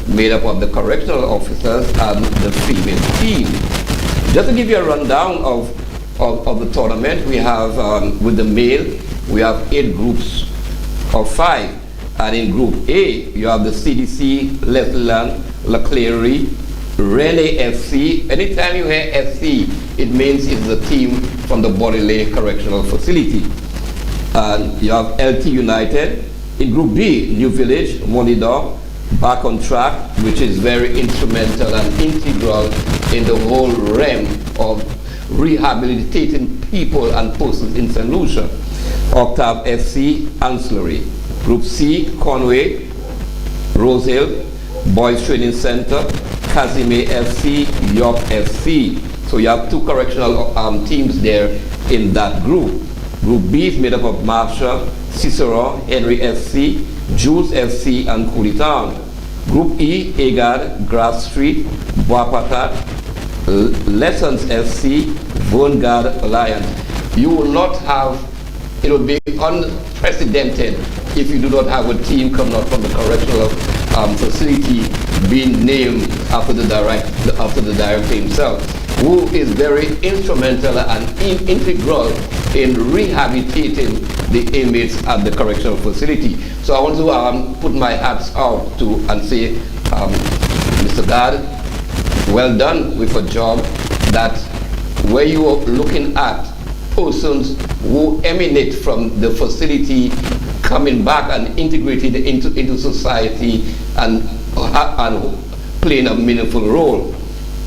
made up of the correctional officers and the female team. Just to give you a rundown of the tournament, we have, with the male, we have 8 groups of 5. And in Group A, you have the CDC, Leslieland, La Clery, Rene FC. Anytime you hear FC, it means it's the team from the Bodiley Correctional Facility. And you have LT United. In Group B, New Village, Monitor, Back on Track, which is very instrumental and integral in the whole realm of rehabilitating people and persons in St. Lucia. Octave FC, Ancillary. Group C, Conway, Rose Hill, Boys Training Center, Casimir FC, York FC. So you have 2 correctional teams there in that group. Group B is made up of Marshall, Cicero, Henry FC, Jules FC, and Cooley Town. Group E, Agard, Grass Street, Boapatat, Lessons FC, Vanguard Alliance. You will not have, it would be unprecedented if you do not have a team coming out from the correctional facility being named after the director himself, who is very instrumental and integral in rehabilitating the inmates at the correctional facility. So I want to put my hats out and say, Mr. Gard, well done with a job that where you are looking at persons who emanate from the facility coming back and integrated into society and playing a meaningful role.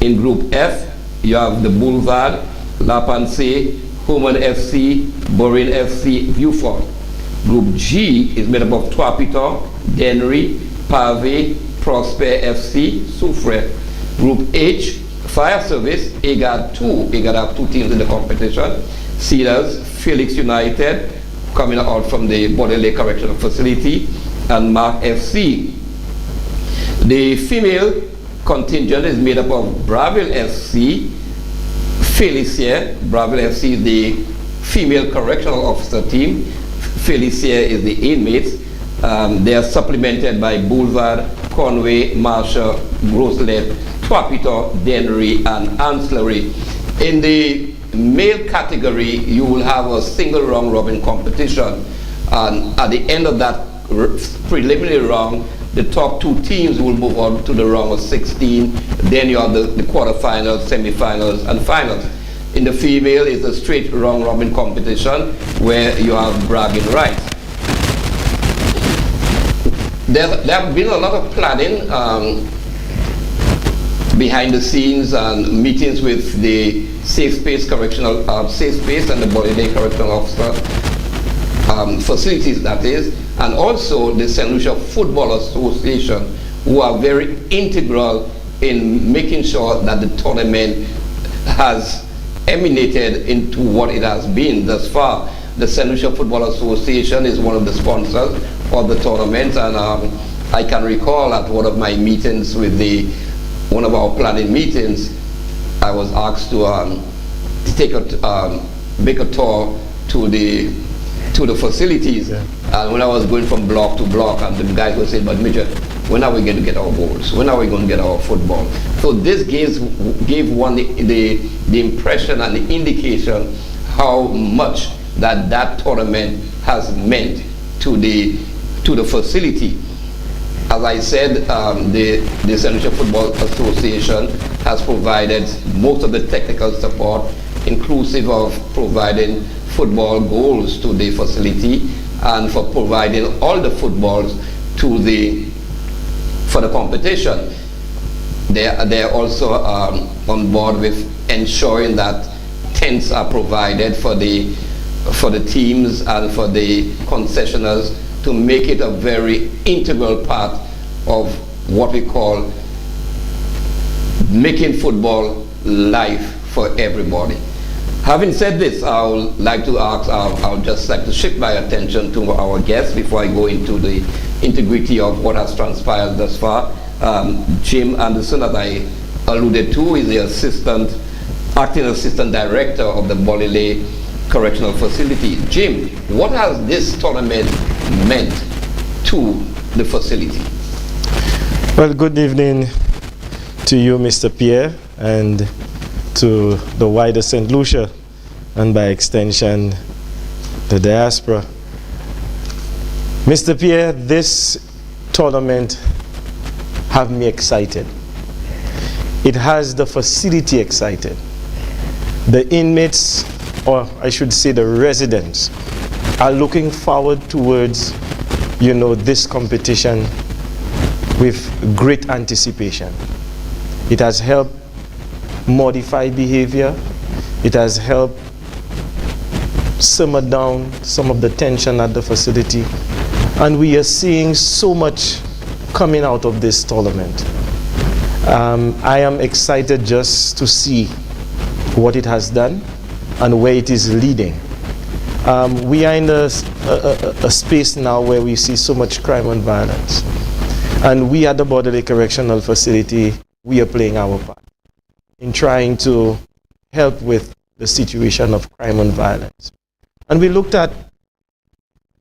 In Group F, you have the Boulevard, La Pensée, Human FC, Borin FC, Viewfort. Group G is made up of Trois-Pitons, Dennery, Pavé, Prosper FC, Soufre. Group H, Fire Service, Agard 2. Agard have 2 teams in the competition. Cedars, Felix United, coming out from the Bodiley Correctional Facility, and Mark FC. The female contingent is made up of Braville FC, Felicia. Braville FC is the female correctional officer team. Felicia is the inmates. They are supplemented by Boulevard, Conway, Marshall, Roselet, Trois-Pitons, Dennery, and Ancillary. In the male category, you will have a single round robin competition, and at the end of that preliminary round, the top 2 teams will move on to the round of 16. Then you have the quarterfinals, semifinals, and finals. In the female, it's a straight round robin competition where you have bragging rights. There have been a lot of planning behind the scenes and meetings with the Safe Space Correctional Safe Space and the Bodiley Correctional Officer facilities, that is, and also the St. Lucia Football Association, who are very integral in making sure that the tournament has emanated into what it has been thus far. The St. Lucia Football Association is one of the sponsors of the tournament, and I can recall at one of my meetings with one of our planning meetings, I was asked to make a tour to the facilities. Yeah. And when I was going from block to block, and the guys were saying, but Midget, when are we going to get our balls? When are we going to get our football? So this gave one the impression and the indication how much that tournament has meant to the facility. As I said, the St. Lucia Football Association has provided most of the technical support, inclusive of providing football goals to the facility and for providing all the footballs for the competition. They are also on board with ensuring that tents are provided for the teams and for the concessioners to make it a very integral part of what we call making football live for everybody. Having said this, I would like to ask, I would just like to shift my attention to our guests before I go into the integrity of what has transpired thus far. Jim Anderson, as I alluded to, is the acting assistant director of the Bodiley Correctional Facility. Jim, what has this tournament meant to the facility? Well, good evening to you, Mr. Pierre, and to the wider St. Lucia, and by extension, the diaspora. Mr. Pierre, this tournament has me excited. It has the facility excited. The inmates, or I should say the residents, are looking forward towards, this competition with great anticipation. It has helped modify behavior. It has helped simmer down some of the tension at the facility. And we are seeing so much coming out of this tournament. I am excited just to see what it has done and where it is leading. We are in a space now where we see so much crime and violence. And we at the Borderley Correctional Facility, we are playing our part in trying to help with the situation of crime and violence. And we looked at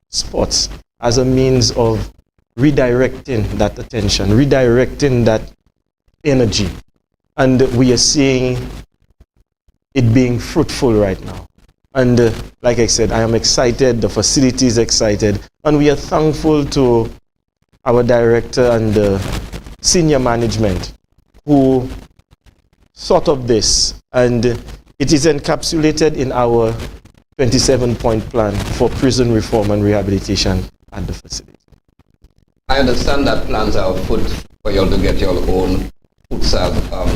sports as a means of redirecting that attention, redirecting that energy. And we are seeing it being fruitful right now. And like I said, I am excited, the facility is excited, and we are thankful to our director and the senior management who thought of this, and it is encapsulated in our 27-point plan for prison reform and rehabilitation at the facility. I understand that plans are afoot for you all to get your own futsal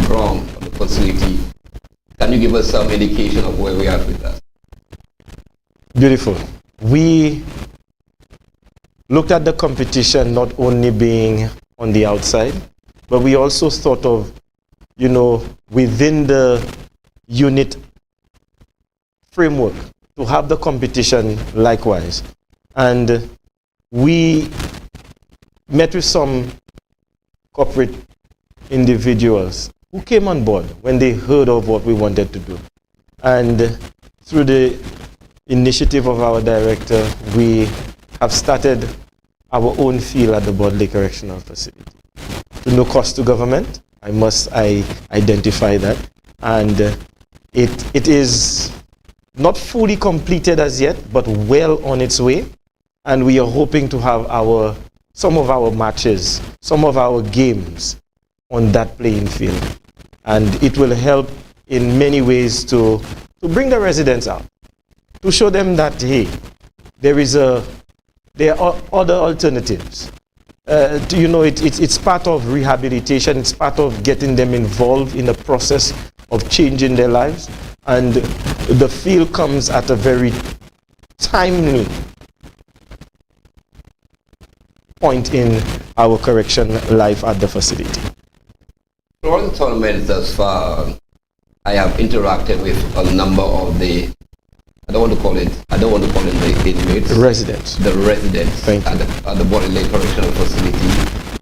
ground on the facility. Can you give us some indication of where we are with that? Beautiful. We looked at the competition not only being on the outside, but we also thought of, within the unit framework to have the competition likewise. And we met with some corporate individuals who came on board when they heard of what we wanted to do. And through the initiative of our director, we have started our own field at the Borderley Correctional Facility. To no cost to government, I identify that. And it is not fully completed as yet, but well on its way. And we are hoping to have some of our matches, some of our games on that playing field. And it will help in many ways to bring the residents out, to show them that, hey, there are other alternatives. It's part of rehabilitation. It's part of getting them involved in the process of changing their lives. And the field comes at a very timely point in our correction life at the facility. Throughout the tournament thus far, I have interacted with a number of the I don't want to call it the inmates. The residents. The residents at the Borderley Correctional Facility,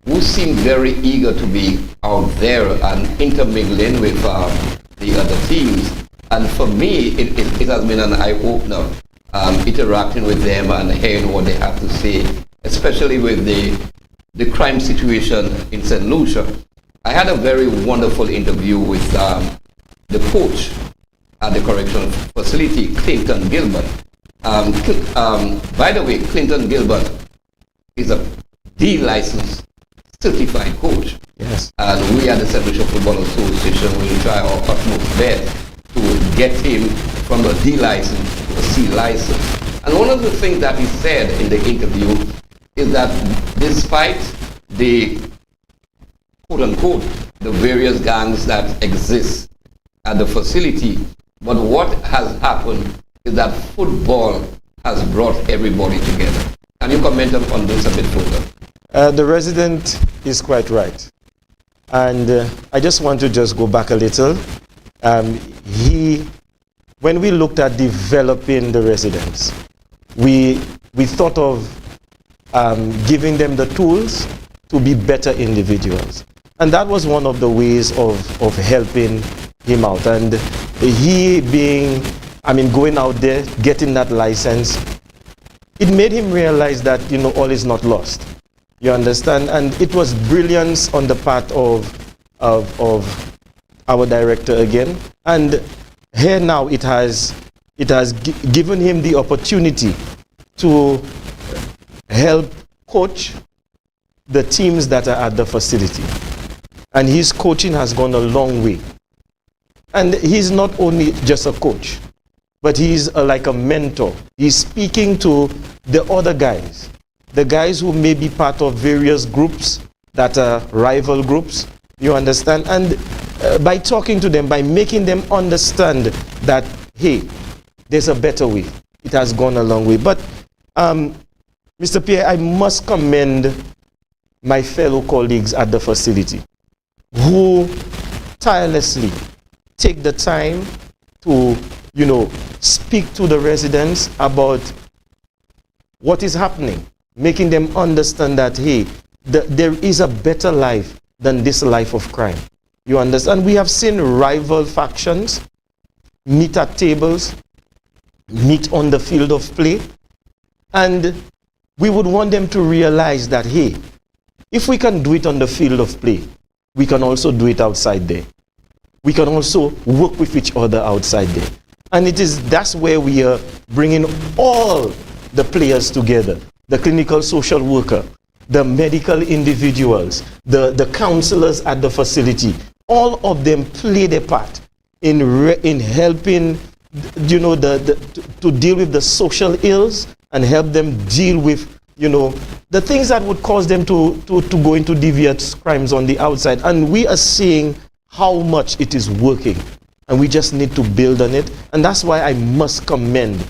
who seem very eager to be out there and intermingling with the other teams. And for me, it has been an eye-opener, interacting with them and hearing what they have to say, especially with the crime situation in St. Lucia. I had a very wonderful interview with the coach at the correctional facility, Clinton Gilbert. By the way, Clinton Gilbert is a D-licensed certified coach. Yes. And we at the St. Lucia Football Association will try our utmost best to get him from a D license to a C license. And one of the things that he said in the interview is that despite the quote-unquote, the various gangs that exist at the facility, but what has happened is that football has brought everybody together. Can you comment on this a bit further? The resident is quite right. And I just want to go back a little. When we looked at developing the residents, we thought of giving them the tools to be better individuals. And that was one of the ways of helping him out. And he going out there, getting that license, it made him realize that, all is not lost. You understand? And it was brilliance on the part of our director again. And here now it has given him the opportunity to help coach the teams that are at the facility. And his coaching has gone a long way. And he's not only just a coach, but he's like a mentor. He's speaking to the other guys, the guys who may be part of various groups that are rival groups, you understand? And by talking to them, by making them understand that, hey, there's a better way. It has gone a long way. But Mr. Pierre, I must commend my fellow colleagues at the facility who tirelessly take the time to, speak to the residents about what is happening, making them understand that, hey, there is a better life than this life of crime. You understand? We have seen rival factions meet at tables, meet on the field of play, and we would want them to realize that, hey, if we can do it on the field of play, we can also do it outside there. We can also work with each other outside there. And that's where we are bringing all the players together. The clinical social worker, the medical individuals, the counselors at the facility. All of them play their part in helping, to deal with the social ills and help them deal with, the things that would cause them to go into deviant crimes on the outside. And we are seeing how much it is working. And we just need to build on it. And that's why I must commend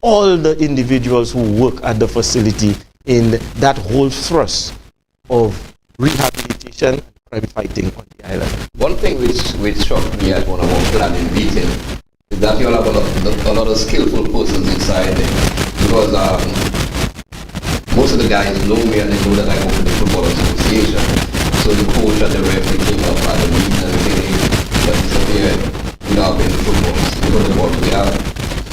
all the individuals who work at the facility in that whole thrust of rehabilitation and crime fighting on the island. One thing which shocked me at one of our planning meetings is that you all have a lot of skillful persons inside there. Because most of the guys know me and they know that I go to the Football Association. So the coach and the referee came up at the meeting and saying, but Mr. Pierre, I've been to football, we got the ball together.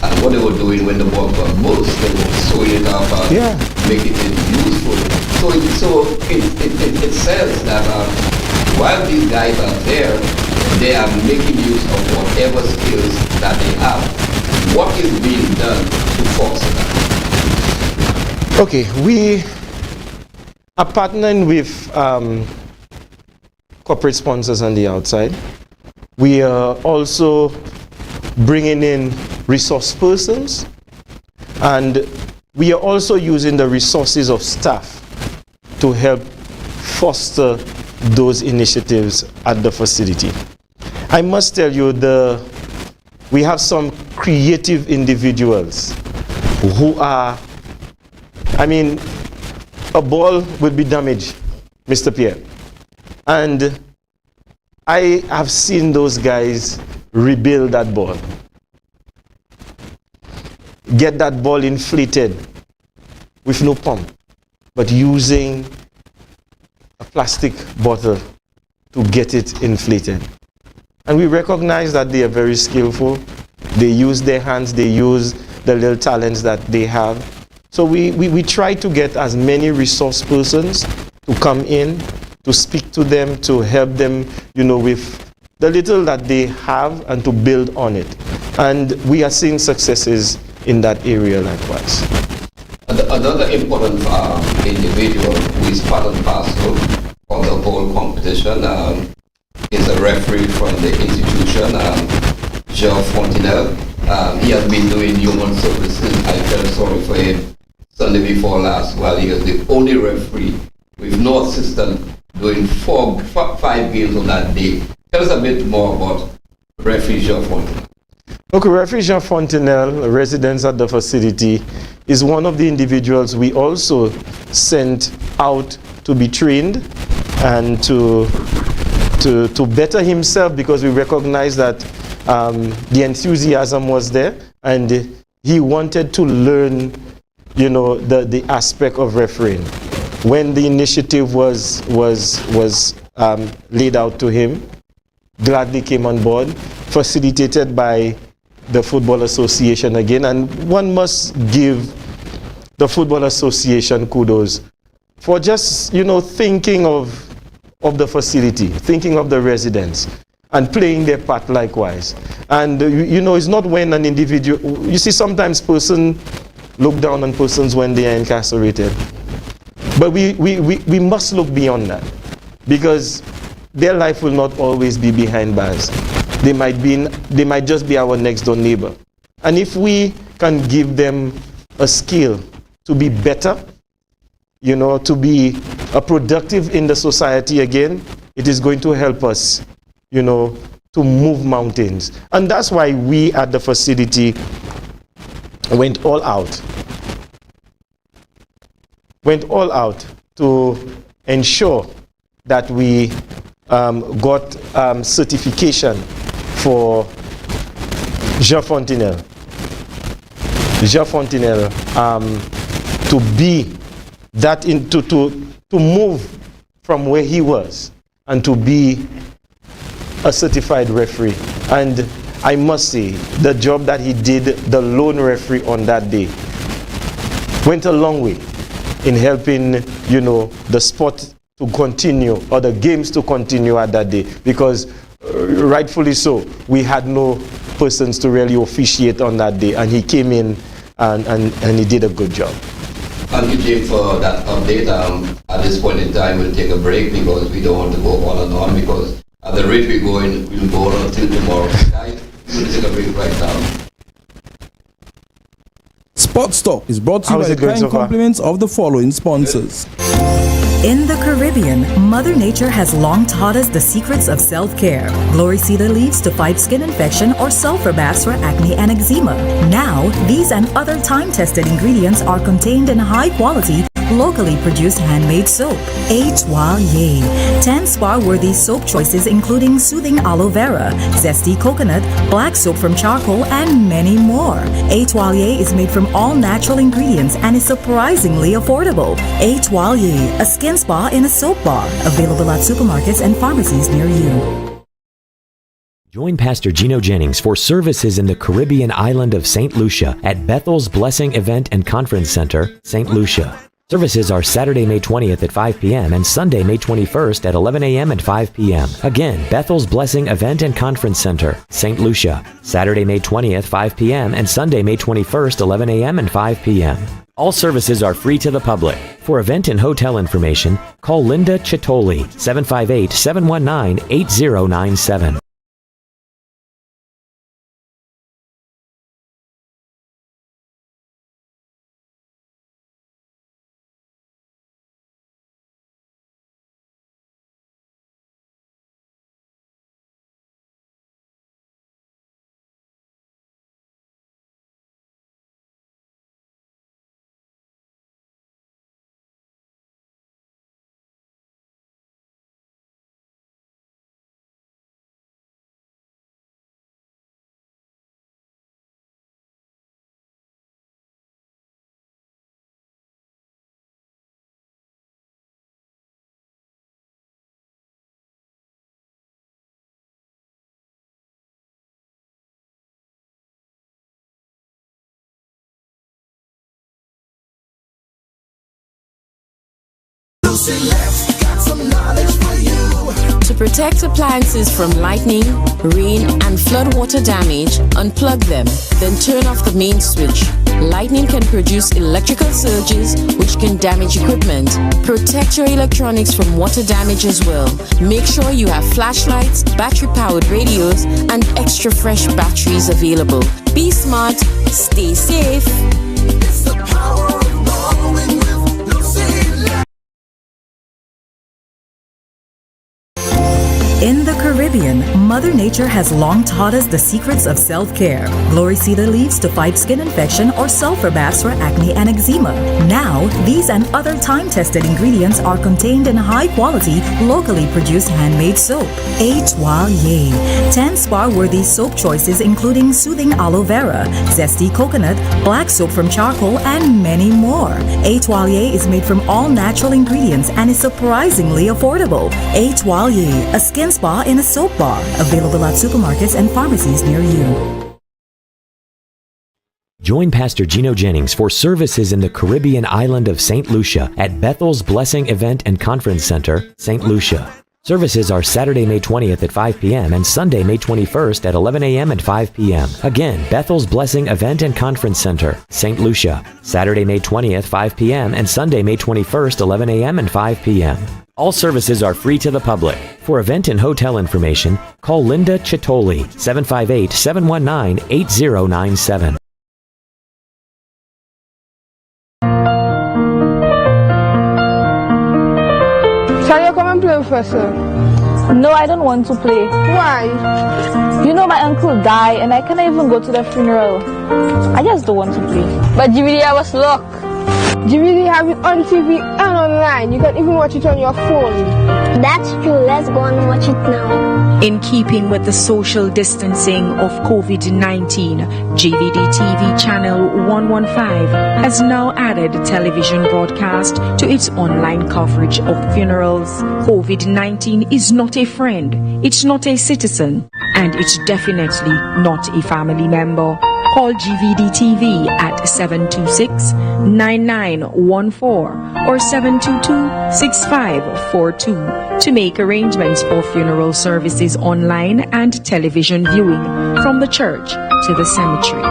And what they were doing when the ball got burst, they were sewing it up and making it useful. So it says that while these guys are there, they are making use of whatever skills that they have. What is being done to foster that? Okay, we are partnering with corporate sponsors on the outside. We are also bringing in resource persons, and we are also using the resources of staff to help foster those initiatives at the facility. I must tell you, we have some creative individuals who are, a ball will be damaged, Mr. Pierre. And I have seen those guys rebuild that ball. Get that ball inflated with no pump, but using a plastic bottle to get it inflated. And we recognize that they are very skillful. They use their hands, they use the little talents that they have. So we try to get as many resource persons to come in, to speak to them, to help them, with the little that they have and to build on it. And we are seeing successes in that area likewise. Another important individual who is part and parcel of the whole competition is a referee from the institution, Jean Fontenelle. He has been doing human services. I felt sorry for him Sunday before last, while he was the only referee with no assistant doing 5 games on that day. Tell us a bit more about referee Jean Fontenelle. Okay, referee Jean Fontenelle, a resident at the facility, is one of the individuals we also sent out to be trained and to better himself, because we recognize that the enthusiasm was there and he wanted to learn, the aspect of refereeing. When the initiative was laid out to him, gladly came on board, facilitated by the Football Association again. And one must give the Football Association kudos for just, you know, thinking of the facility, thinking of the residents, and playing their part likewise. And you know, it's not when an individual, you see, sometimes person look down on persons when they are incarcerated. But we must look beyond that, because their life will not always be behind bars. They might just be our next door neighbor. And if we can give them a skill to be better, you know, to be productive in the society again, it is going to help us, you know, to move mountains. And that's why we at the facility went all out to ensure that we got certification for Jean Fontenelle to be that to move from where he was and to be a certified referee. And I must say, the job that he did, the lone referee on that day, went a long way in helping, you know, the sport to continue, or the games to continue at that day, because rightfully so, we had no persons to really officiate on that day, and he came in and he did a good job. Thank you, Jim, for that update. At this point in time, we'll take a break because we don't want to go on and on, because at the rate we're going, we'll go on until tomorrow night. We'll take a break right now. Sports Talk is brought to you by the kind compliments of the following sponsors. In the Caribbean, Mother Nature has long taught us the secrets of self-care. Glory cedar leaves to fight skin infection or sulfur baths for acne and eczema. Now, these and other time-tested ingredients are contained in high-quality, locally produced handmade soap. Étoile. 10 spa-worthy soap choices including soothing aloe vera, zesty coconut, black soap from charcoal, and many more. Étoile is made from all natural ingredients and is surprisingly affordable. Étoile, a skin spa in a soap bar. Available at supermarkets and pharmacies near you. Join Pastor Gino Jennings for services in the Caribbean island of St. Lucia at Bethel's Blessing Event and Conference Center, St. Lucia. Services are Saturday, May 20th at 5 p.m. and Sunday, May 21st at 11 a.m. and 5 p.m. Again, Bethel's Blessing Event and Conference Center, St. Lucia. Saturday, May 20th, 5 p.m. and Sunday, May 21st, 11 a.m. and 5 p.m. All services are free to the public. For event and hotel information, call Linda Chitoli, 758-719-8097. To protect appliances from lightning, rain, and flood water damage, unplug them, then turn off the main switch. Lightning can produce electrical surges which can damage equipment. Protect your electronics from water damage as well. Make sure you have flashlights, battery-powered radios, and extra fresh batteries available. Be smart, stay safe. It's the power of borrowing with Lucy. In the Caribbean, Mother Nature has long taught us the secrets of self-care. Glory cedar leaves to fight skin infection or sulfur baths for acne and eczema. Now, these and other time-tested ingredients are contained in high-quality, locally produced handmade soap. Étoile. 10 spa-worthy soap choices including soothing aloe vera, zesty coconut, black soap from charcoal, and many more. Étoile is made from all natural ingredients and is surprisingly affordable. Étoile, a skin spa in a soap bar. Available at supermarkets and pharmacies near you. Join Pastor Gino Jennings for services in the Caribbean island of St. Lucia at Bethel's Blessing Event and Conference Center, St. Lucia. Services are Saturday, May 20th at 5 p.m. and Sunday, May 21st at 11 a.m. and 5 p.m. Again, Bethel's Blessing Event and Conference Center, St. Lucia. Saturday, May 20th, 5 p.m. and Sunday, May 21st, 11 a.m. and 5 p.m. All services are free to the public. For event and hotel information, call Linda Chitoli, 758-719-8097. Shall you come and play with us, sir? No, I don't want to play. Why? You know my uncle died and I can't even go to the funeral. I just don't want to play. But Gvdtv have us luck. Gvdtv have it on TV and online. You can even watch it on your phone. That's true. Let's go and watch it now. In keeping with the social distancing of COVID-19, Gvdtv channel 115 has now added television broadcast to its online coverage of funerals. COVID-19 is not a friend, it's not a citizen, and it's definitely not a family member. Call Gvdtv at 726-9914 or 722-6542 to make arrangements for funeral services online and television viewing from the church to the cemetery.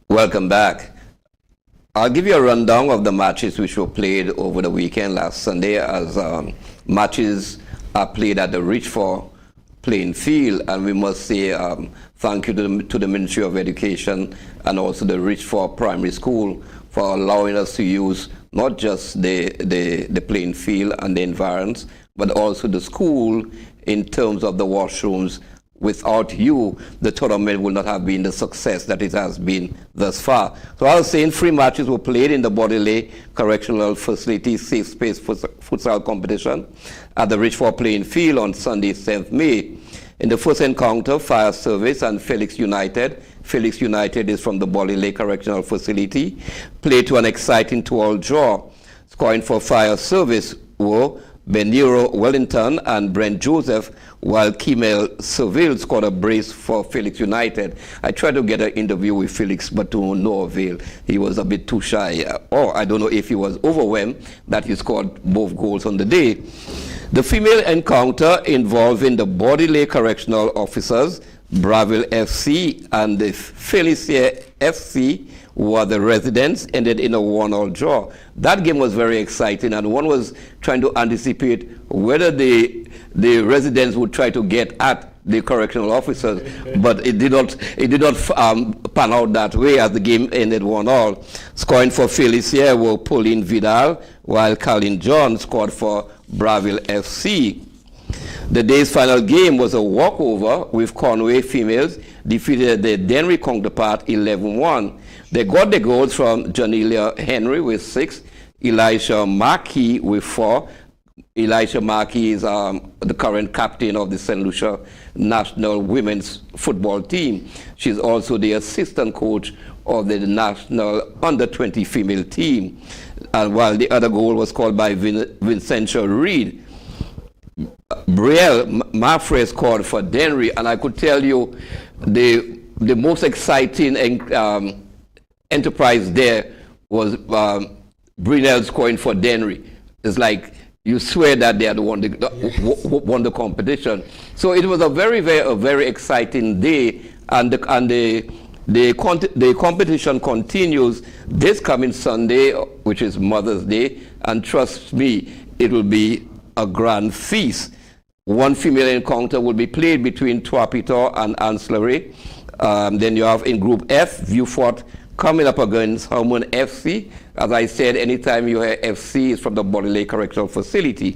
Welcome back. I'll give you a rundown of the matches which were played over the weekend last Sunday, as matches are played at the Richford playing field, and we must say thank you to the Ministry of Education and also the Richford Primary School for allowing us to use not just the playing field and the environs, but also the school in terms of the washrooms. Without you, the tournament would not have been the success that it has been thus far. So I was saying 3 matches were played in the Bodiley Correctional Facility Safe Space Futsal Competition at the Richford Playing Field on Sunday, 7th May. In the first encounter, Fire Service and Felix United. Felix United is from the Bodiley Correctional Facility. Played to an exciting 2-all draw. Scoring for Fire Service were Beniro Wellington and Brent Joseph, while Kimel Seville scored a brace for Felix United. I tried to get an interview with Felix, but to no avail. He was a bit too shy, or I don't know if he was overwhelmed that he scored both goals on the day. The female encounter involving the Bodiley Correctional Officers, Braville FC, and the Felicia FC, were the residents, ended in a 1-all draw. That game was very exciting, and one was trying to anticipate whether the residents would try to get at the correctional officers, but it did not pan out that way, as the game ended 1-all. Scoring for Felicia were Pauline Vidal, while Colin John scored for Braville FC. The day's final game was a walkover, with Conway females defeated their Denry counterpart 11-1. They got the goals from Janelia Henry with 6, Elisha Markey with 4. Elisha Markey is the current captain of the St. Lucia national women's football team. She's also the assistant coach of the national under-20 female team. And while the other goal was scored by Vincentia Reed. Brielle Maffrey scored for Denry, and I could tell you the most exciting enterprise there was Brielle scoring for Denry. It's like you swear that they had won the competition. So it was a very exciting day, and the competition continues this coming Sunday, which is Mother's Day, and trust me, it will be a grand feast. One female encounter will be played between Tuapito and Ancillary. Then you have in Group F, Viewfort coming up against Harmon FC. As I said, anytime you hear FC, it's from the Body Lake Correctional Facility.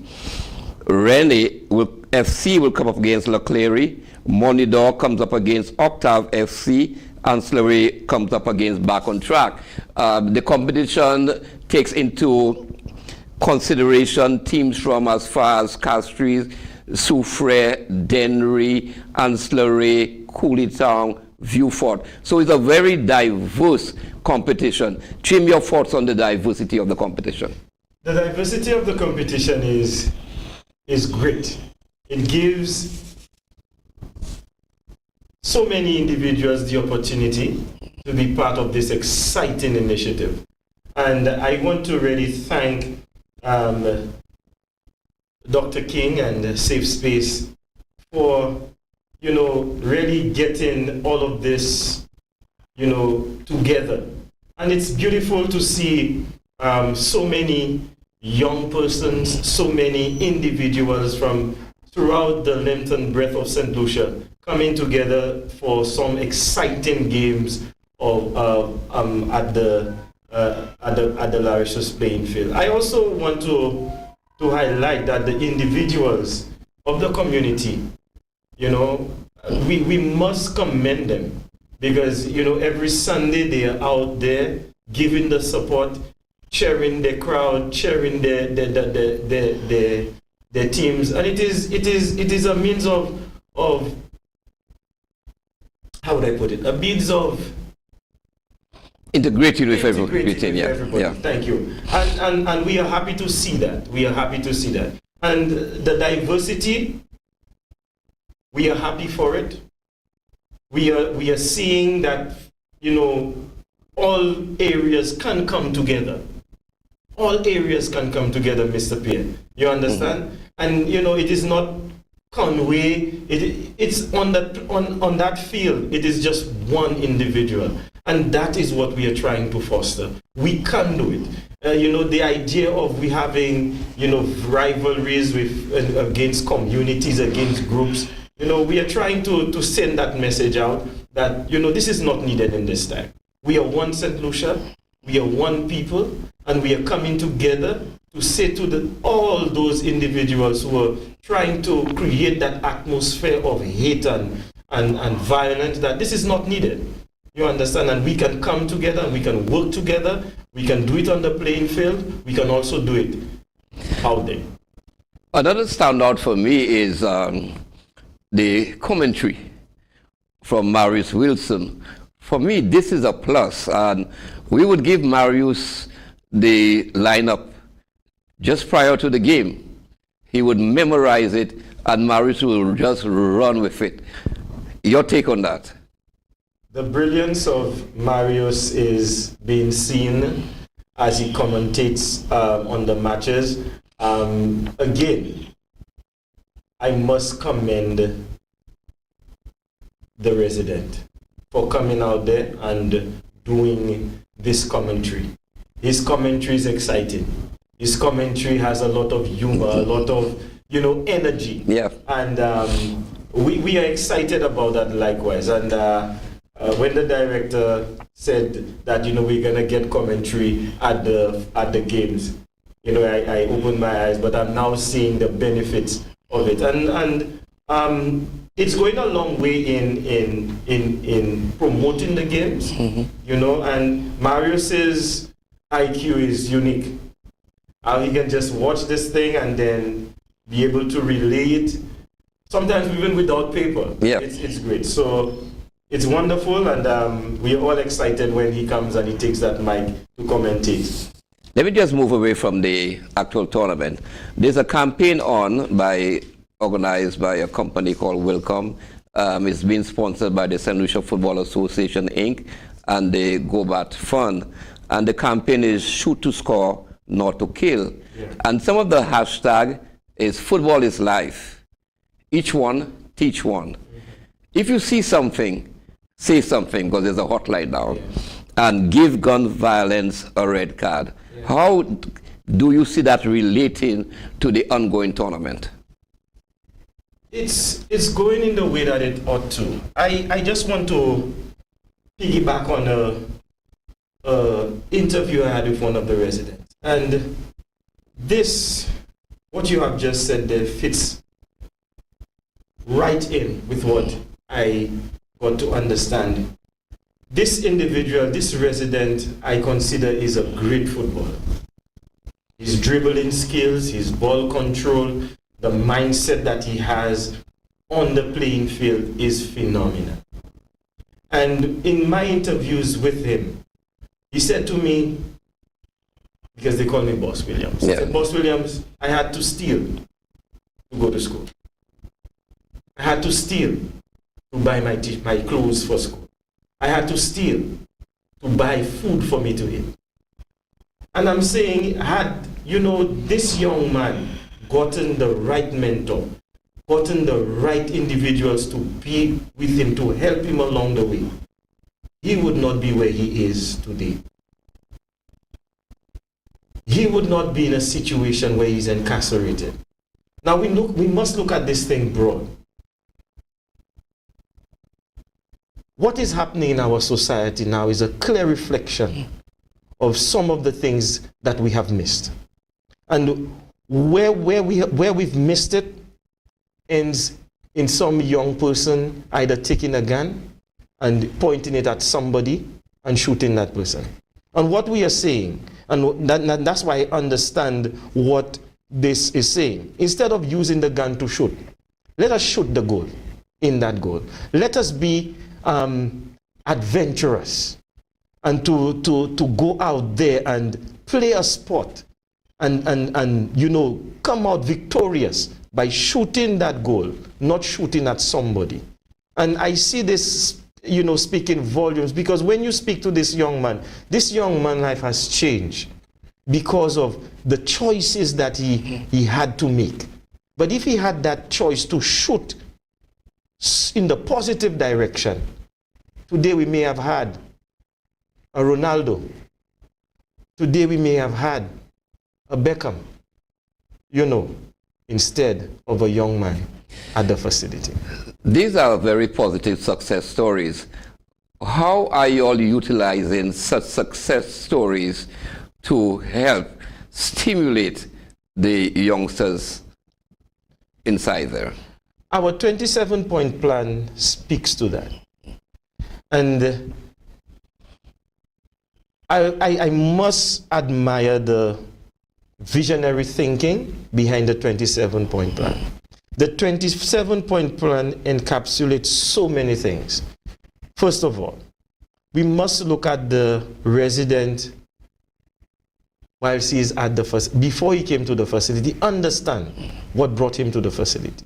FC will come up against Leclerc. Monidor comes up against Octave FC. And Slurry comes up against Back on Track. The competition takes into consideration teams from as far as Castries, Soufrière, Dennery, Ancillary, Coolitown, Vieux-Fort. So it's a very diverse competition. Trim your thoughts on the diversity of the competition. The diversity of the competition is great. It gives so many individuals the opportunity to be part of this exciting initiative. And I want to really thank Dr. King and Safe Space for, really getting all of this, together. And it's beautiful to see so many young persons, so many individuals from throughout the length and breadth of St. Lucia coming together for some exciting games at the Larissa's playing field. I also want to highlight that the individuals of the community, we must commend them, because every Sunday they are out there giving the support, cheering the crowd, cheering their teams, and it is a means of how would I put it? A means of integrating with everybody. Yeah. Thank you. And we are happy to see that. And the diversity, we are happy for it. We are seeing that, all areas can come together. All areas can come together, Mr. Pierre. You understand? Mm-hmm. And it is not Conway. It's on that field. It is just one individual, and that is what we are trying to foster. We can do it. The idea of we having rivalries against communities, against groups. We are trying to send that message out that this is not needed in this time. We are one St. Lucia. We are one people, and we are coming together to say to all those individuals who are trying to create that atmosphere of hate and violence, that this is not needed. You understand? And we can come together, and we can work together. We can do it on the playing field. We can also do it out there. Another standout for me is the commentary from Marius Wilson. For me, this is a plus, and we would give Marius the lineup just prior to the game. He would memorize it, and Marius will just run with it. Your take on that? The brilliance of Marius is being seen as he commentates on the matches. Again, I must commend the resident for coming out there and doing this commentary. His commentary is exciting. His commentary has a lot of humor, a lot of, energy. Yeah. And we are excited about that likewise. And when the director said that, we're going to get commentary at the games, I opened my eyes, but I'm now seeing the benefits of it. And it's going a long way in promoting the games, and Marius's IQ is unique. How he can just watch this thing and then be able to relay it, sometimes even without paper. Yeah. It's great. So it's wonderful, and we are all excited when he comes and he takes that mic to commentate. Let me just move away from the actual tournament. There's a campaign organized by a company called Welcome. It's being sponsored by the St. Lucia Football Association, Inc. and the Gvdtv Fund. And the campaign is shoot to score, not to kill. Yeah. And some of the hashtag is football is life. Each one, teach one. If you see something, say something, because there's a hotline now. Yeah. And give gun violence a red card. Yeah. How do you see that relating to the ongoing tournament? It's going in the way that it ought to. I just want to piggyback on interview I had with one of the residents. And this, what you have just said there, fits right in with what I got to understand. This individual, this resident, I consider is a great footballer. His dribbling skills, his ball control, the mindset that he has on the playing field is phenomenal. And in my interviews with him, he said to me, because they call me Boss Williams, he said, Boss Williams, I had to steal to go to school. I had to steal to buy my clothes for school. I had to steal to buy food for me to eat. And I'm saying, had, this young man gotten the right mentor, gotten the right individuals to be with him, to help him along the way, he would not be where he is today. He would not be in a situation where he's incarcerated. Now we must look at this thing broad. What is happening in our society now is a clear reflection of some of the things that we have missed. And where we've missed it ends in some young person either taking a gun and pointing it at somebody and shooting that person. And what we are saying, and that's why I understand what this is saying, instead of using the gun to shoot, let us shoot the goal, in that goal. Let us be adventurous and to go out there and play a sport and come out victorious by shooting that goal, not shooting at somebody. And I see this speaking volumes, because when you speak to this young man life has changed because of the choices that he had to make. But if he had that choice to shoot in the positive direction, today we may have had a Ronaldo. Today we may have had a Beckham, instead of a young man at the facility. These are very positive success stories. How are you all utilizing such success stories to help stimulate the youngsters inside there? Our 27-point plan speaks to that. And I must admire the visionary thinking behind the 27-point plan. The 27-point plan encapsulates so many things. First of all, we must look at the resident whilst he is at the before he came to the facility, understand what brought him to the facility.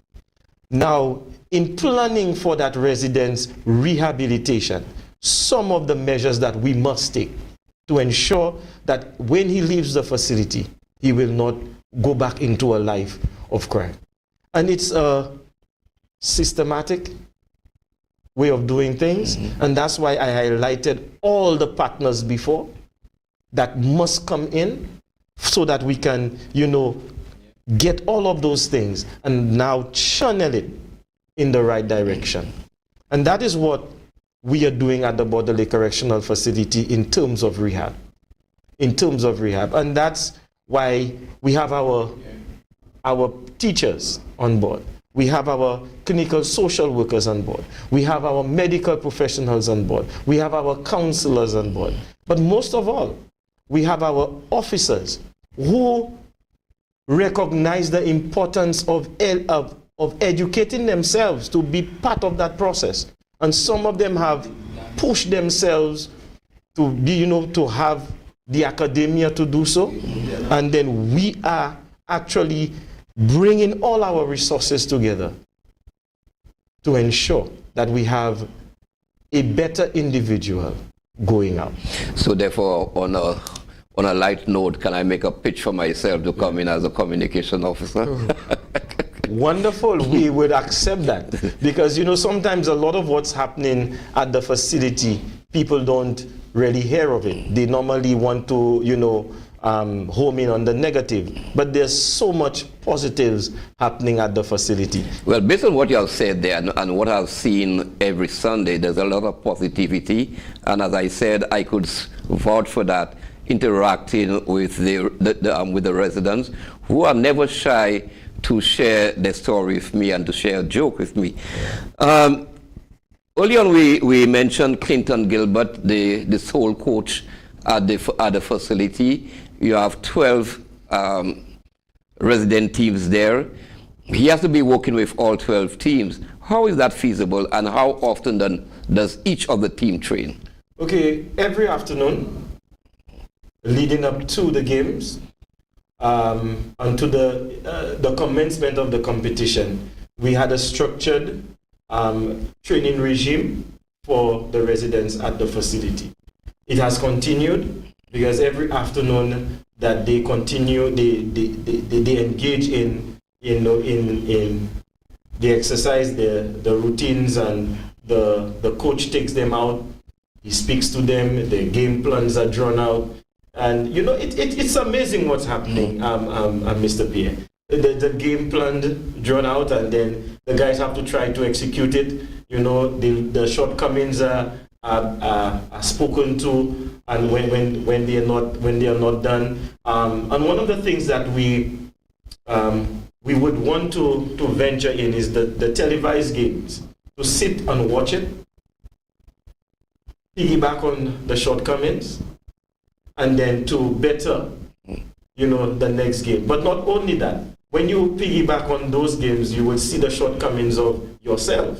Now, in planning for that resident's rehabilitation, some of the measures that we must take to ensure that when he leaves the facility, he will not go back into a life of crime. And it's a systematic way of doing things, and that's why I highlighted all the partners before that must come in so that we can, get all of those things and now channel it in the right direction. And that is what we are doing at the Border Lake Correctional Facility in terms of rehab. And that's why we have our teachers on board. We have our clinical social workers on board. We have our medical professionals on board. We have our counselors on board. But most of all, we have our officers who recognize the importance of educating themselves to be part of that process. And some of them have pushed themselves to be, to have the academia to do so. And then we are actually bringing all our resources together to ensure that we have a better individual going out. So therefore, on a light note, can I make a pitch for myself to come in as a communication officer? Wonderful. We would accept that, because sometimes a lot of what's happening at the facility, people don't really hear of it. They normally want to home in on the negative, but there's so much positives happening at the facility. Well, based on what you have said there and what I've seen every Sunday, there's a lot of positivity, and as I said, I could vouch for that, interacting with the residents who are never shy to share their story with me and to share a joke with me. Early on, we mentioned Clinton Gilbert, the sole coach at the facility. You have 12 resident teams there. He has to be working with all 12 teams. How is that feasible, and how often then does each of the team train? Okay, every afternoon, leading up to the games, and to the commencement of the competition, we had a structured training regime for the residents at the facility. It has continued because every afternoon that they continue, they engage in the exercise, the routines, and the coach takes them out. He speaks to them. The game plans are drawn out, and it's amazing what's happening, Mr. Pierre. The game plan drawn out, and then the guys have to try to execute it. The shortcomings are spoken to, and when they are not done. And one of the things that we would want to venture in is the televised games, to sit and watch it, piggyback on the shortcomings, and then to better the next game. But not only that, when you piggyback on those games, you will see the shortcomings of yourself.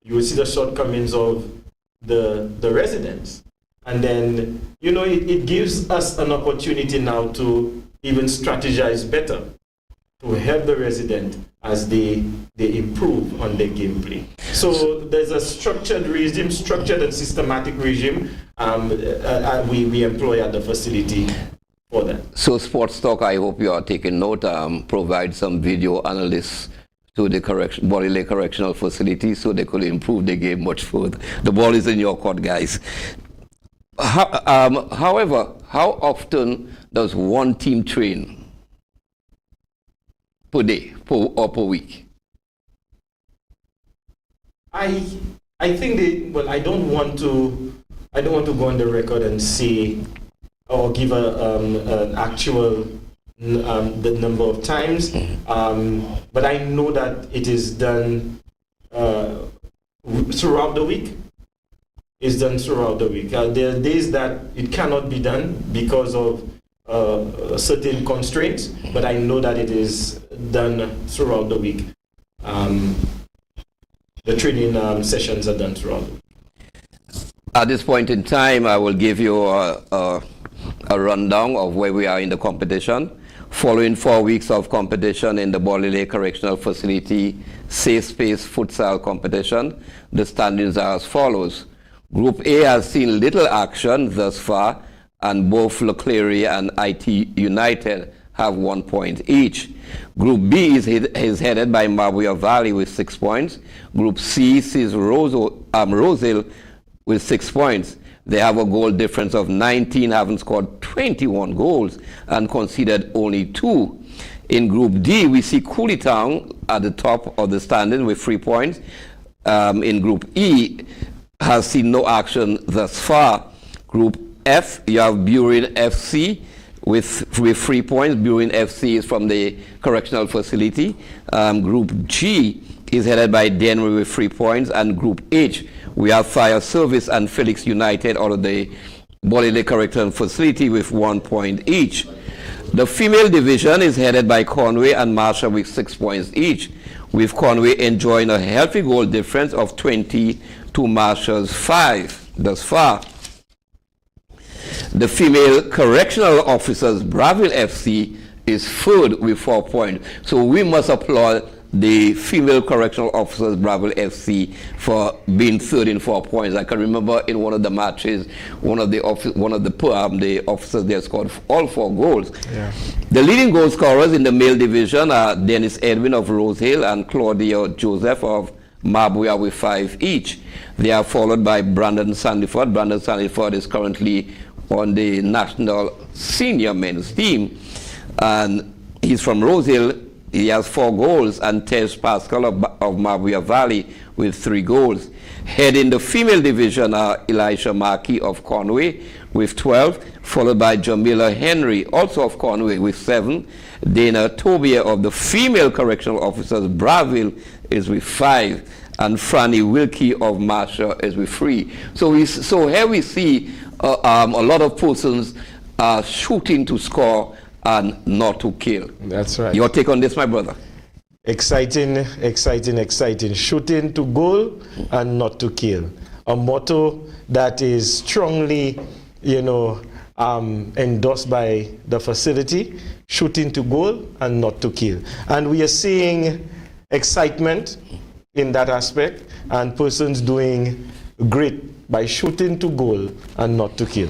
You will see the shortcomings of the residents. And then, it gives us an opportunity now to even strategize better, to help the resident as they improve on their gameplay. So there's a structured regime, structured and systematic regime we employ at the facility for that. So Sports Talk, I hope you are taking note, provide some video analysts to the Bodily Correctional Facility so they could improve the game much further. The ball is in your court, guys. However, how often does one team train per day or per week? I think I don't want to go on the record and say or give an actual the number of times, but I know that it is done throughout the week. It's done throughout the week. There are days that it cannot be done because of certain constraints, but I know that it is done throughout the week. The training sessions are done throughout the week. At this point in time, I will give you a rundown of where we are in the competition. Following 4 weeks of competition in the Bodily Correctional Facility Safe Space Futsal competition, the standings are as follows. Group A has seen little action thus far, and both Leclerc and IT United have 1 point each. Group B is headed by Mabuya Valley with 6 points. Group C sees Rosehill with 6 points. They have a goal difference of 19, having scored 21 goals and conceded only 2. In Group D, we see Cooley Town at the top of the standing with 3 points. In Group E, has seen no action thus far. Group F, you have Burin FC with 3 points. Burin FC is from the correctional facility. Group G is headed by Denver with 3 points, and Group H, we have Fire Service and Felix United out of the Bodily Correctional Facility with 1 point each. The female division is headed by Conway and Marsha with 6 points each, with Conway enjoying a healthy goal difference of 20 to Marsha's 5 thus far. The female correctional officers, Braville FC, is third with 4 points. So we must applaud the female correctional officers, Braville FC, for being third in 4 points. I can remember in one of the matches, one of the officers there scored all 4 goals. Yeah. The leading goal scorers in the male division are Dennis Edwin of Rosehill and Claudia Joseph of Mabuya with 5 each. They are followed by Brandon Sandiford. Brandon Sandiford is currently on the national senior men's team. And he's from Rose Hill. He has 4 goals, and Tej Pascal of Mabuya Valley with 3 goals. Heading the female division are Elisha Markey of Conway with 12, followed by Jamila Henry, also of Conway, with 7. Dana Tobia of the female correctional officers Braville is with 5, and Franny Wilkie of Marshall is with 3. So here we see a lot of persons shooting to score and not to kill. That's right. Your take on this, my brother? Exciting, exciting, exciting. Shooting to goal and not to kill. A motto that is strongly, endorsed by the facility. Shooting to goal and not to kill. And we are seeing excitement in that aspect, and persons doing great by shooting to goal and not to kill.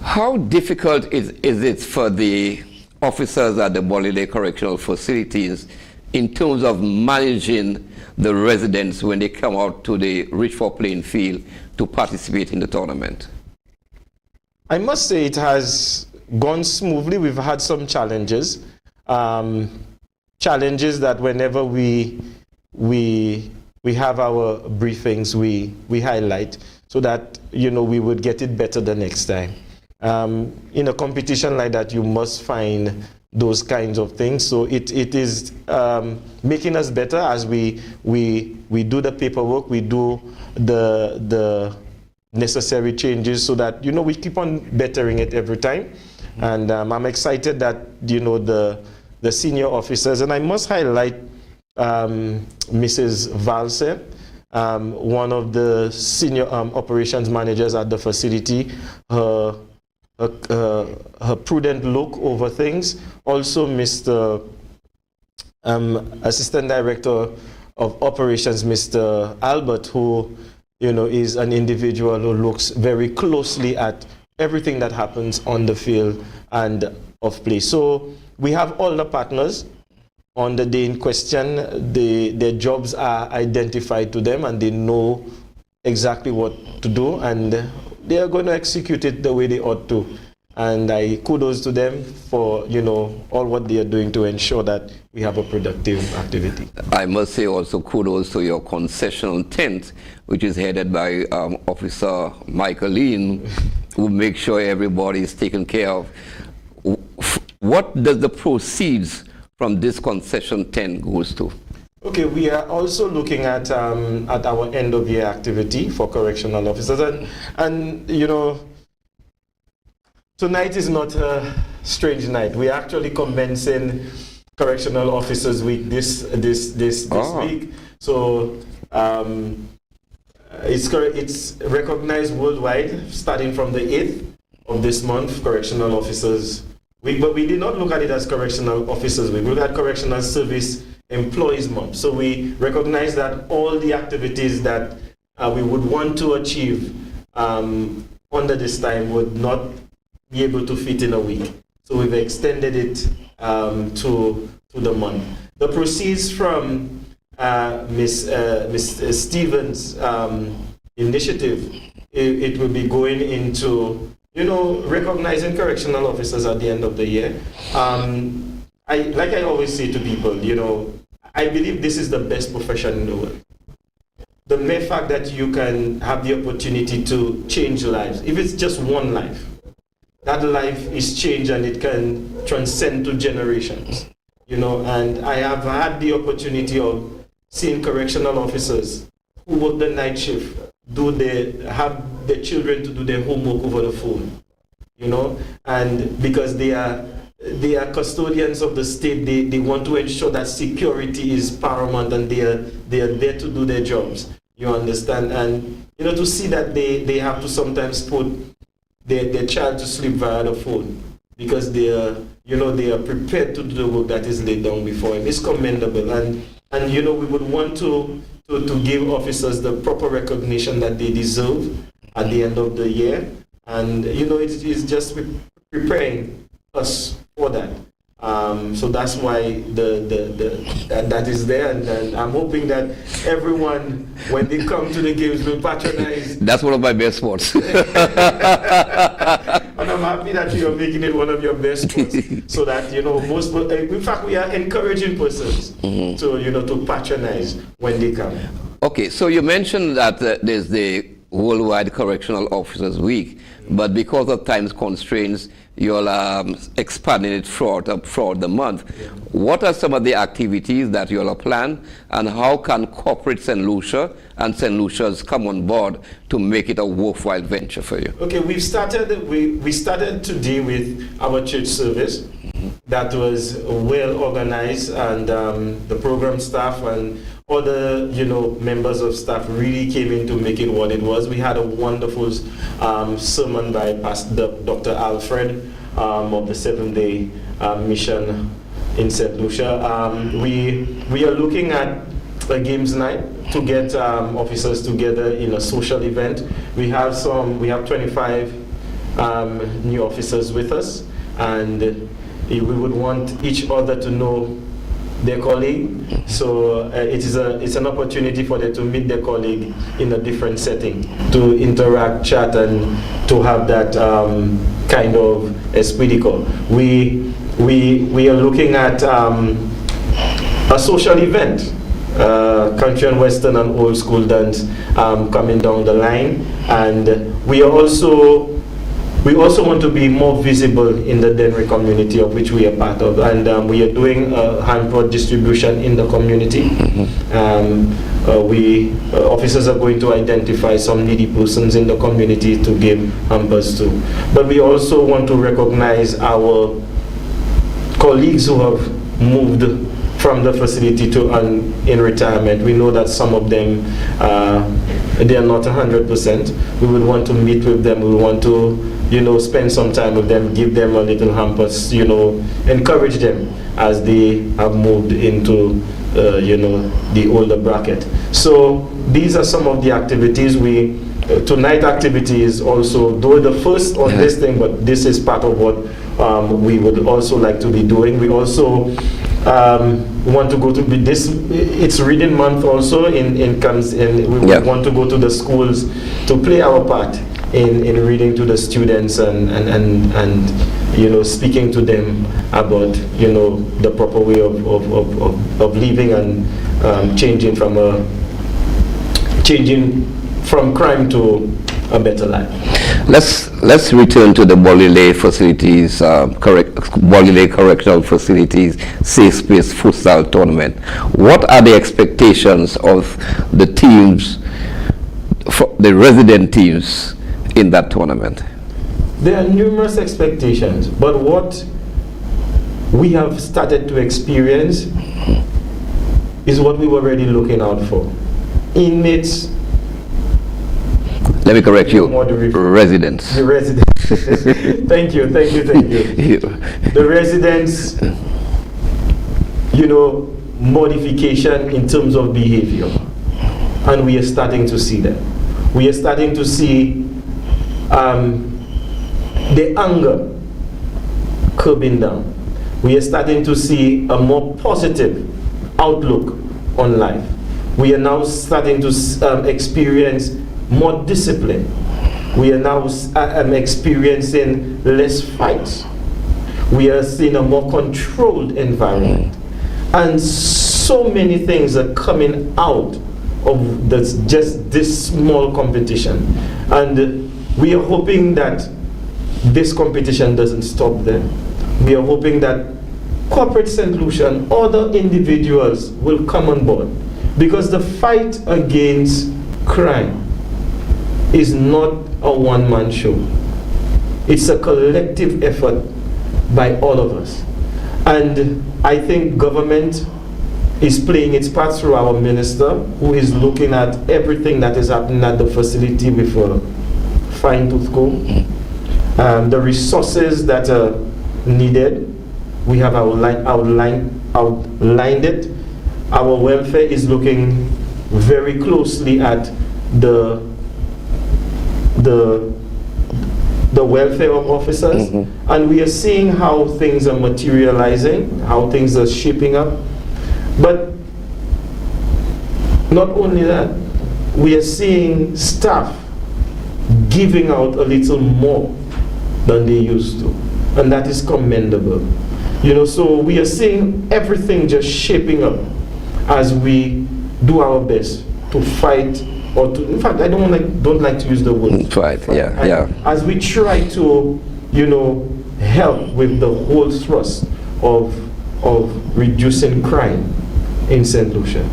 How difficult is it for the officers at the Bolide Correctional Facilities in terms of managing the residents when they come out to the Richford playing field to participate in the tournament? I must say it has gone smoothly. We've had some challenges. Challenges that whenever we have our briefings, we highlight so that, we would get it better the next time. In a competition like that, you must find those kinds of things. So it is making us better as we do the paperwork, we do the necessary changes so that, we keep on bettering it every time. And I'm excited that, the senior officers, and I must highlight Mrs. Valse, one of the senior operations managers at the facility, her prudent look over things. Also, Mr. Assistant Director of Operations, Mr. Albert, who is an individual who looks very closely at everything that happens on the field and off play. So we have all the partners on the day in question. Their jobs are identified to them, and they know exactly what to do, and they are going to execute it the way they ought to. And I kudos to them for, all what they are doing to ensure that we have a productive activity. I must say also kudos to your concessional tent, which is headed by Officer Micheal, who makes sure everybody is taken care of. What does the proceeds from this concession tent goes to? Okay, we are also looking at our end of year activity for correctional officers, and tonight is not a strange night. We're actually commencing Correctional Officers Week this week. So it's recognized worldwide, starting from the 8th of this month, Correctional Officers Week. But we did not look at it as Correctional Officers Week. We look at Correctional Service Employees Month. So we recognize that all the activities that we would want to achieve under this time would not be able to fit in a week. So we've extended it to the month. The proceeds from Ms. Stevens' initiative, it will be going into, recognizing correctional officers at the end of the year. Like I always say to people, I believe this is the best profession in the world. The mere fact that you can have the opportunity to change lives, if it's just one life, that life is changed and it can transcend to generations, and I have had the opportunity of seeing correctional officers who work the night shift, have the children to do their homework over the phone, and because they are custodians of the state, they want to ensure that security is paramount and they are there to do their jobs, you understand, and to see that they have to sometimes put their child to sleep via the phone because they are prepared to do the work that is laid down before him. It's commendable, and we would want to give officers the proper recognition that they deserve at the end of the year, and it's just preparing us for that. So that's why that is there, and I'm hoping that everyone, when they come to the games, will patronize. That's one of my best sports. And I'm happy that you're making it one of your best sports, so that most. In fact, we are encouraging persons to to patronize when they come. Okay, so you mentioned that there's the Worldwide Correctional Officers Week, but because of time constraints, you're expanding it throughout the month. Yeah. What are some of the activities that you'll plan, and how can corporate St. Lucia and St. Lucia's come on board to make it a worthwhile venture for you? Okay, we started today with our church service. That was well organized, and the program staff and other members of staff really came in to make it what it was. We had a wonderful sermon by Pastor Dr. Alfred of the 7-day mission in St. Lucia. We are looking at a games night to get officers together in a social event. We have 25 new officers with us, and we would want each other to know their colleague, so it's an opportunity for them to meet their colleague in a different setting, to interact, chat, and to have that kind of esprit de corps. We are looking at a social event, country and western and old school dance coming down the line, and we also want to be more visible in the Dennery community, of which we are part of, and we are doing hamper distribution in the community. Officers are going to identify some needy persons in the community to give hampers to. But we also want to recognize our colleagues who have moved from the facility to in retirement. We know that some of them they are not 100%. We would want to meet with them. We want to spend some time with them, give them a little hampers, encourage them as they have moved into the older bracket. So these are some of the activities. Tonight activity is also, though the first on this thing, but this is part of what we would also like to be doing. We also want to go to it's reading month also we want to go to the schools to play our part in reading to the students and speaking to them about the proper way of living and changing from crime to a better life. Let's return to the Bolile facilities, Bolile Correctional Facilities Safe Space Futsal Tournament. What are the expectations of the teams, the resident teams, in that tournament? There are numerous expectations, but what we have started to experience is what we were already looking out for. Inmates. Let me correct you. Residents. The residents. Thank you. The residents, modification in terms of behavior, and we are starting to see that. We are starting to see the anger curbing down. We are starting to see a more positive outlook on life. We are now starting to experience more discipline. We are now experiencing less fights. We are seeing a more controlled environment. And so many things are coming out of just this small competition. And we are hoping that this competition doesn't stop there. We are hoping that corporate St. Lucia and other individuals will come on board, because the fight against crime is not a one-man show. It's a collective effort by all of us. And I think government is playing its part through our minister, who is looking at everything that is happening at the facility with a fine-tooth comb. The resources that are needed, we have outlined it. Our welfare is looking very closely at the the welfare of officers, and we are seeing how things are materializing, how things are shaping up. But not only that, we are seeing staff giving out a little more than they used to, and that is commendable. You know, so we are seeing everything just shaping up as we do our best to fight, or to, in fact, I don't like to use the word fight. Yeah. As we try to, you know, help with the whole thrust of reducing crime in St. Lucia.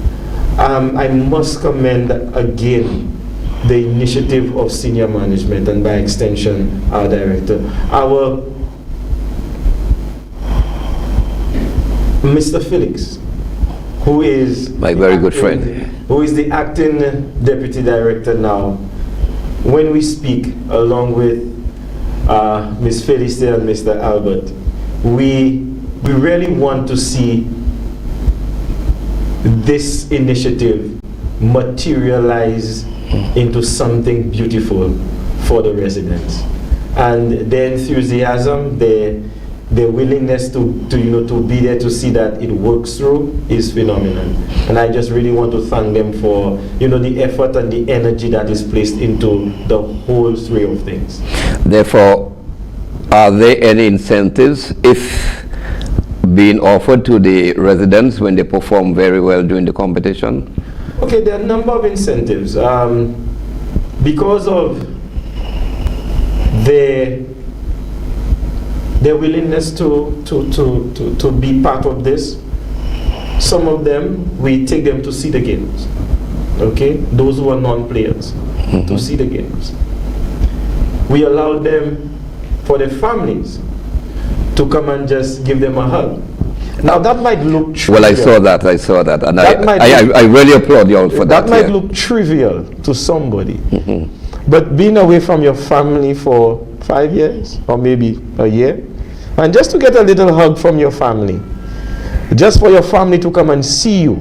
I must commend again the initiative of senior management, and by extension our director, our Mr. Felix, who is my very good friend, who is the acting deputy director now. When we speak, along with Ms. Felicity and Mr. Albert, we really want to see this initiative materialize into something beautiful for the residents. And their enthusiasm, their willingness to be there to see that it works through is phenomenal. And I just really want to thank them for, you know, the effort and the energy that is placed into the whole three of things. Therefore, are there any incentives if being offered to the residents when they perform very well during the competition? Okay, there are a number of incentives. Because of their willingness to be part of this, some of them, we take them to see the games. Okay, those who are non-players, to see the games. We allow them, for their families, to come and just give them a hug. Now that might look trivial. Well, I saw that, and I really applaud you all for that. That might look trivial to somebody, but being away from your family for 5 years, or maybe a year, and just to get a little hug from your family, just for your family to come and see you,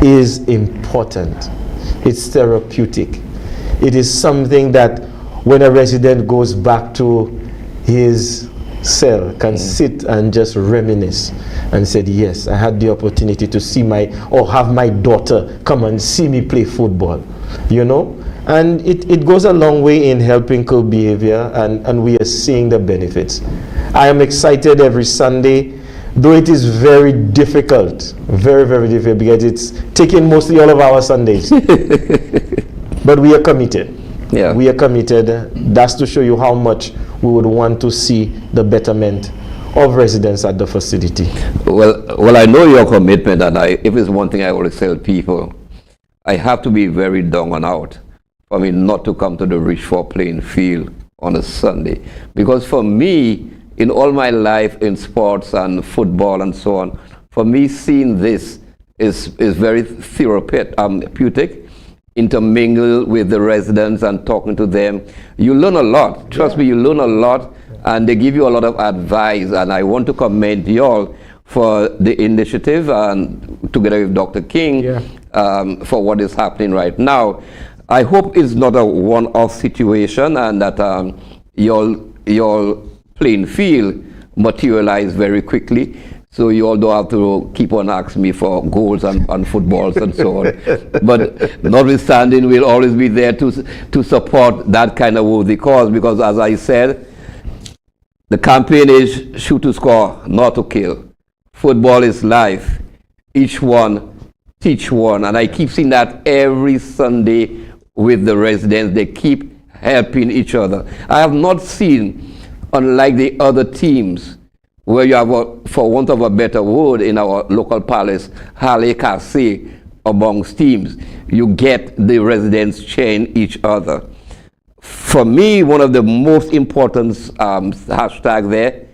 is important. It's therapeutic. It is something that when a resident goes back to his cell, can sit and just reminisce and said, yes, I had the opportunity to see have my daughter come and see me play football, you know. And it goes a long way in helping curb behavior, and we are seeing the benefits. I am excited every Sunday, though it is very difficult, very, very difficult, because it's taking mostly all of our Sundays. But we are committed. Yeah. We are committed. That's to show you how much we would want to see the betterment of residents at the facility. Well, I know your commitment, and if it's one thing I always tell people, I have to be very down and out for me not to come to the Richford playing field on a Sunday. Because for me, in all my life in sports and football and so on, for me seeing this is very therapeutic. Intermingle with the residents and talking to them. You learn a lot. Trust me, you learn a lot, and they give you a lot of advice. And I want to commend you all for the initiative, and together with Dr. King, for what is happening right now. I hope it's not a one-off situation, and that your playing field materialize very quickly. So you all don't have to keep on asking me for goals and footballs and so on. But notwithstanding, we'll always be there to support that kind of worthy cause, because as I said, the campaign is shoot to score, not to kill. Football is life. Each one, teach one. And I keep seeing that every Sunday with the residents. They keep helping each other. I have not seen, unlike the other teams, where you have, for want of a better word in our local palace, Halle Casse amongst teams. You get the residents cheering each other. For me, one of the most important hashtag there,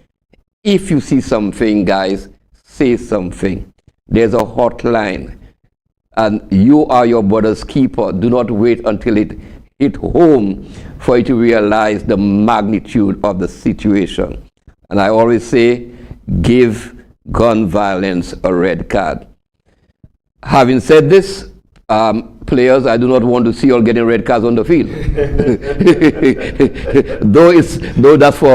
if you see something, guys, say something. There's a hotline, and you are your brother's keeper. Do not wait until it hit home for you to realize the magnitude of the situation. And I always say, give gun violence a red card. Having said this, players, I do not want to see you all getting red cards on the field. though that's for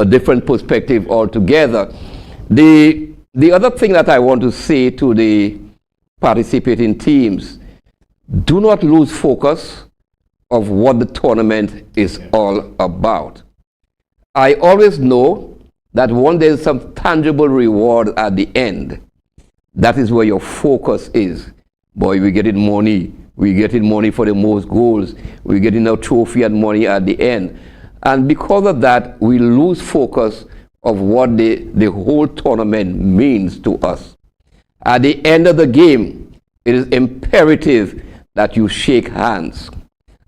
a different perspective altogether. The other thing that I want to say to the participating teams, do not lose focus of what the tournament is all about. I always know that when there's some tangible reward at the end, that is where your focus is. Boy, we're getting money. We're getting money for the most goals. We're getting a trophy and money at the end. And because of that, we lose focus of what the whole tournament means to us. At the end of the game, it is imperative that you shake hands.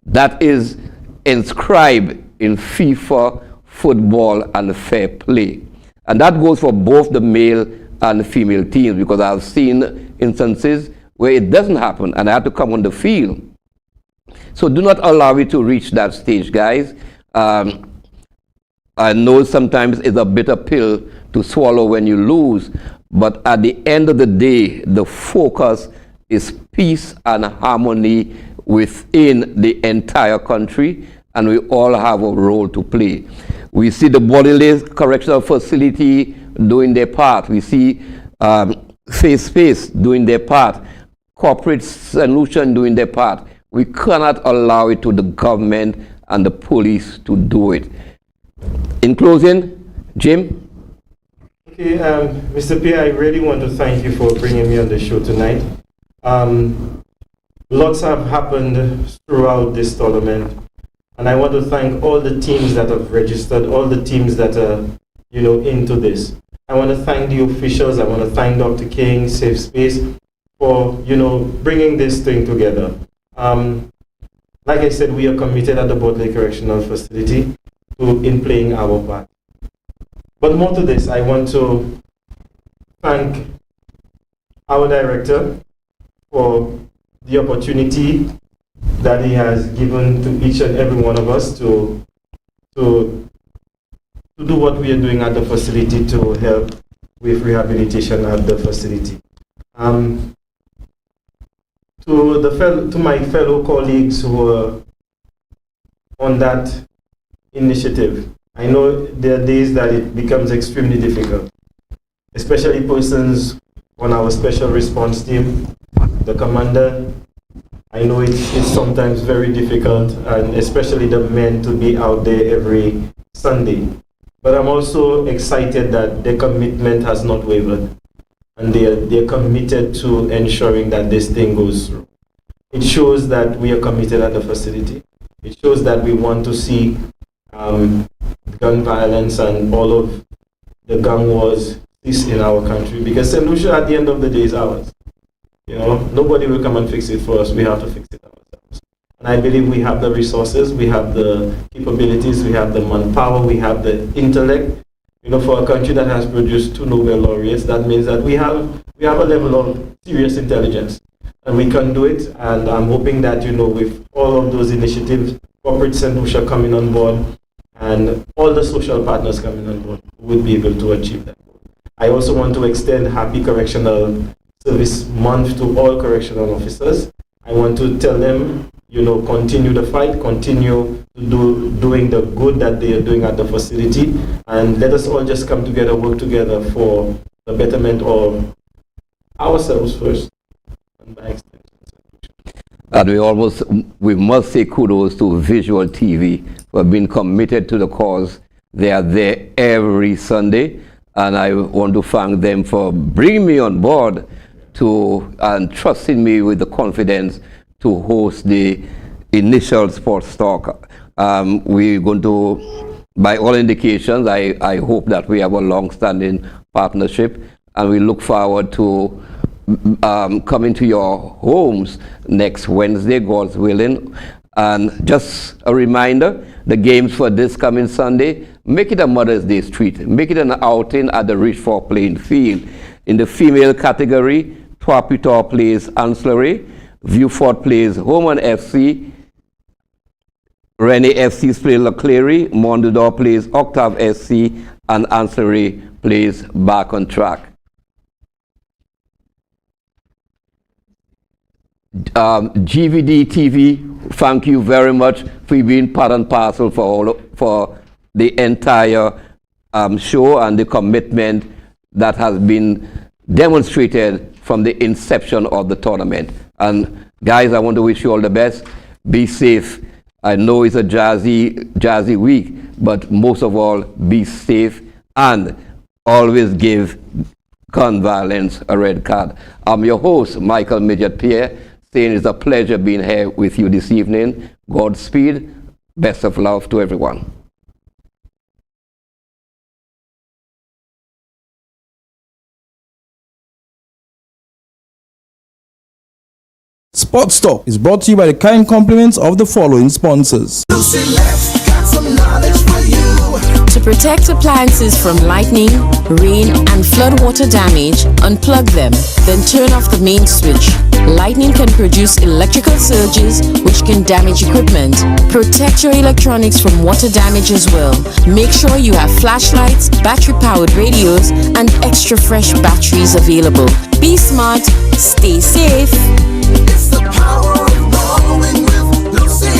That is inscribed in FIFA football and fair play. And that goes for both the male and the female teams, because I've seen instances where it doesn't happen and I have to come on the field. So do not allow it to reach that stage, guys. I know sometimes it's a bitter pill to swallow when you lose, but at the end of the day, the focus is peace and harmony within the entire country, and we all have a role to play. We see the Bodily Correctional Facility doing their part. We see Face doing their part. Corporate Solution doing their part. We cannot allow it to the government and the police to do it. In closing, Jim? Okay, Mr. Pierre, I really want to thank you for bringing me on the show tonight. Lots have happened throughout this tournament, and I want to thank all the teams that have registered, all the teams that are, into this. I want to thank the officials. I want to thank Dr. King, Safe Space, for, bringing this thing together. Like I said, we are committed at the Bodily Correctional Facility in playing our part. But more to this, I want to thank our director for the opportunity that he has given to each and every one of us to do what we are doing at the facility to help with rehabilitation at the facility. To my fellow colleagues who are on that initiative, I know there are days that it becomes extremely difficult, especially persons on our special response team, the commander. I know it's sometimes very difficult, and especially the men, to be out there every Sunday. But I'm also excited that their commitment has not wavered, and they're committed to ensuring that this thing goes through. It shows that we are committed at the facility. It shows that we want to see gun violence and all of the gun wars cease in our country, because St. Lucia at the end of the day is ours. Nobody will come and fix it for us. We have to fix it ourselves. And I believe we have the resources, we have the capabilities, we have the manpower, we have the intellect. For a country that has produced 2 Nobel laureates, that means that we have a level of serious intelligence, and we can do it. And I'm hoping that, with all of those initiatives, corporate St. Lucia coming on board, and all the social partners coming on board, we'll be able to achieve that. I also want to extend Happy Correctional Service Month to all correctional officers. I want to tell them, continue the fight, continue doing the good that they are doing at the facility, and let us all just come together, work together for the betterment of ourselves first, and by extension. And we must say kudos to Visual TV for being committed to the cause. They are there every Sunday, and I want to thank them for bringing me on board and trusting me with the confidence to host the initial sports talk. We're going to, by all indications, I hope that we have a long-standing partnership, and we look forward to coming to your homes next Wednesday, God's willing. And just a reminder, the games for this coming Sunday, make it a Mother's Day treat. Make it an outing at the Richford playing field. In the female category, Twapitor plays Ancillary, Viewford plays Homan FC, Rennie FC plays Leclerc, Mondador plays Octave SC, and Ancillary plays Back on Track. Gvdtv, thank you very much for being part and parcel for the entire show and the commitment that has been demonstrated from the inception of the tournament. And guys, I want to wish you all the best. Be safe. I know it's a jazzy week, but most of all, be safe and always give gun violence a red card. I'm your host, Micheal Midget Pierre, saying it's a pleasure being here with you this evening. Godspeed. Best of love to everyone. Sports Talk is brought to you by the kind compliments of the following sponsors. To protect appliances from lightning, rain, and flood water damage, unplug them, then turn off the main switch. Lightning can produce electrical surges which can damage equipment. Protect your electronics from water damage as well. Make sure you have flashlights, battery-powered radios, and extra fresh batteries available. Be smart, stay safe. It's the power of rolling with Lucy.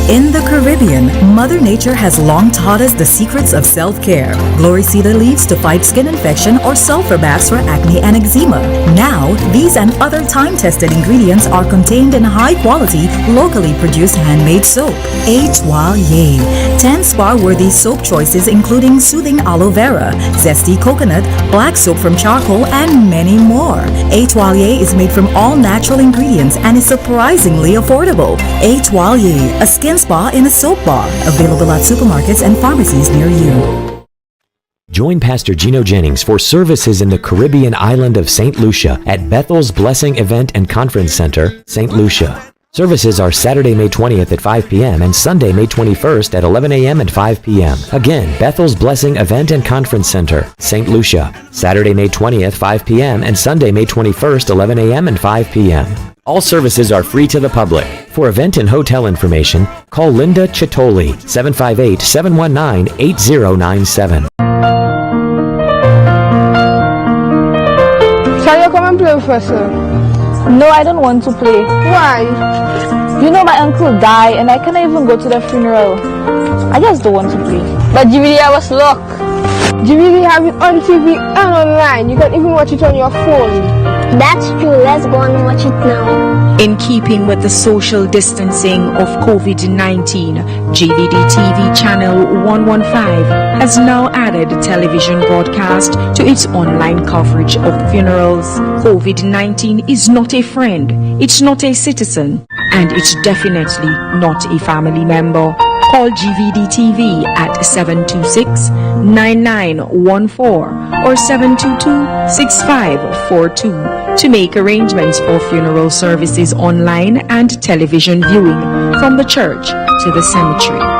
In the Caribbean, Mother Nature has long taught us the secrets of self-care. Glory cedar leaves to fight skin infection or sulfur baths for acne and eczema. Now, these and other time-tested ingredients are contained in high-quality, locally produced handmade soap. Étoile. 10 spa-worthy soap choices including soothing aloe vera, zesty coconut, black soap from charcoal, and many more. Étoile is made from all natural ingredients and is surprisingly affordable. Étoile, a skin spa in a soap bar. Available at supermarkets and pharmacies near you. Join Pastor Gino Jennings for services in the Caribbean island of St. Lucia at Bethel's Blessing Event and Conference Center, St. Lucia. Services are Saturday, May 20th at 5 p.m. and Sunday, May 21st at 11 a.m. and 5 p.m. Again, Bethel's Blessing Event and Conference Center, St. Lucia. Saturday, May 20th, 5 p.m. and Sunday, May 21st, 11 a.m. and 5 p.m. All services are free to the public. For event and hotel information, call Linda Chitoli, 758-719-8097. Shall you come and play with us, sir? No, I don't want to play. Why? You know my uncle died and I can't even go to the funeral. I just don't want to play. But GVD have us luck. GVD have it on TV and online. You can even watch it on your phone. That's true. Let's go and watch it now. In keeping with the social distancing of COVID-19, Gvdtv channel 115 has now added television broadcast to its online coverage of funerals. COVID-19 is not a friend, it's not a citizen, and it's definitely not a family member. Call Gvdtv at 726-9914 or 722-6542 to make arrangements for funeral services online and television viewing from the church to the cemetery.